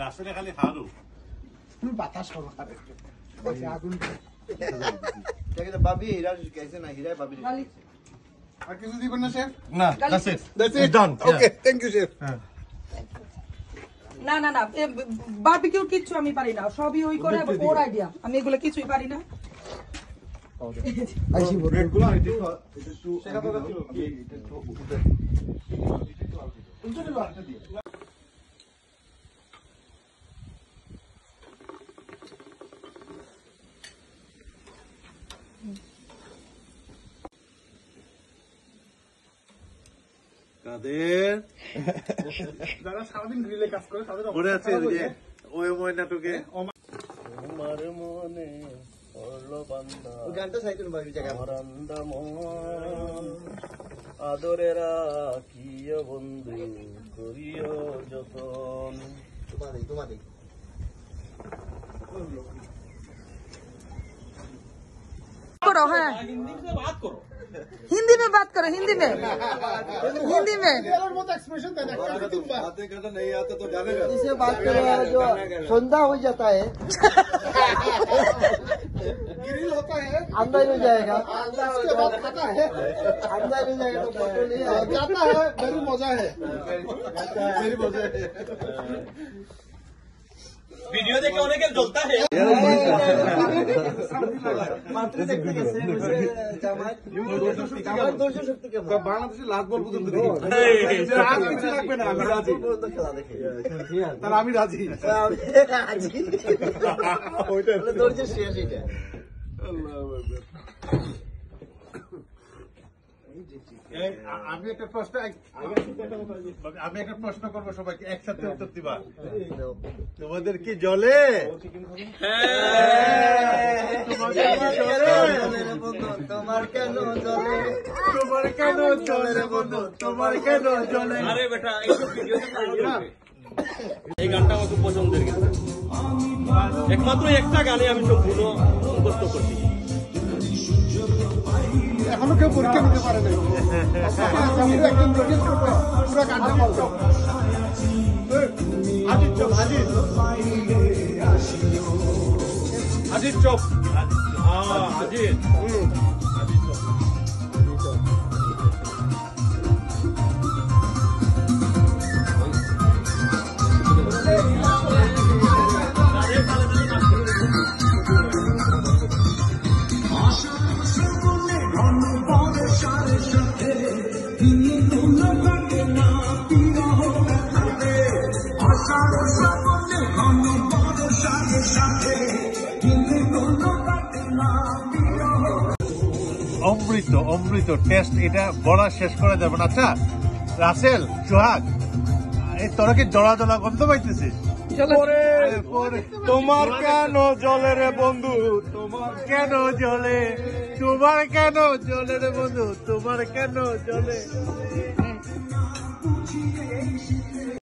রাসেলে খালি হারু তুমি বাতাস করো আরে আগুন ভাবি হীরা कैसे না হীরা ভাবি আর কিছু দিবেন না শেফ না that's it done okay thank you chef না না না বারবিকিউ কিচ্ছু আমি পারি না, সবই ওই করে ওর আইডিয়া, আমি এগুলো কিছুই পারি না। আইসি ব্রেড গুলো এটা একটু শেখা তো কি এটা একটু উঠে কাদের যারা সারাদিন গ্রিলে কাজ করে তাদের মনে আছে যে ওই ওই নাটকে তোমার মনে পড়লো বান্দা ওই গানটা চাইতেন ভাবি জায়গা বান্দা মন আদরে রাখিও বন্ধু করিও যতন তোমাদের करो हाँ हिंदी में बात करो, हिंदी में মতো এক্সপ্রেশন দেন একটা তিনবার হাতে কাটা नहीं आता तो जानेगा इसे बात करो जो संध्या हो जाता है ग्रिल होता है अंदर हो जाएगा उसके बाद खाता है अंदर हो जाएगा तो फोटो नहीं आएगा जाता है मेरी मजा है मेरी मजा है वीडियो देखे उन्हें क्या जलता है मात्र देखते कैसे জামাত 200 শক্তি কেমন বাংলাদেশে লাস্ট বল পর্যন্ত দেখি আর কিছু লাগবে না আমি রাজি খেলা দেখে তার আমি রাজি ওইটা ধৈর্য শেষ এটা আমি একটা প্রশ্ন করবো সবাইকে একসাথে উত্তর দিবা তোমাদের কি জলে তোমার কেন জলে তোমার কেন জলে রে বন্ধু তোমার কেন জলে अरे बेटा এই গানটা আমার খুব পছন্দের কিন্তু একমাত্র একটা গানে আমি সম্পূর্ণ মুখস্থ করছি। এখনো কেউ পরীক্ষা দিতে পারে না একদম নোটিস করবে পুরো গানটা বলতো আজিজ চপ আজিজ চপ আজিজ অমৃত অমৃত টেস্ট, এটা বলা শেষ করা যাবে না। আচ্ছা রাসেল সোহাগ, এই তোরা কি জলা জলা গন্ধ পাইতেছিস? তোমার কেন জলে রে বন্ধু তোমার কেন জলে, তোমার কেন জলে রে বন্ধু তোমার কেন জলে।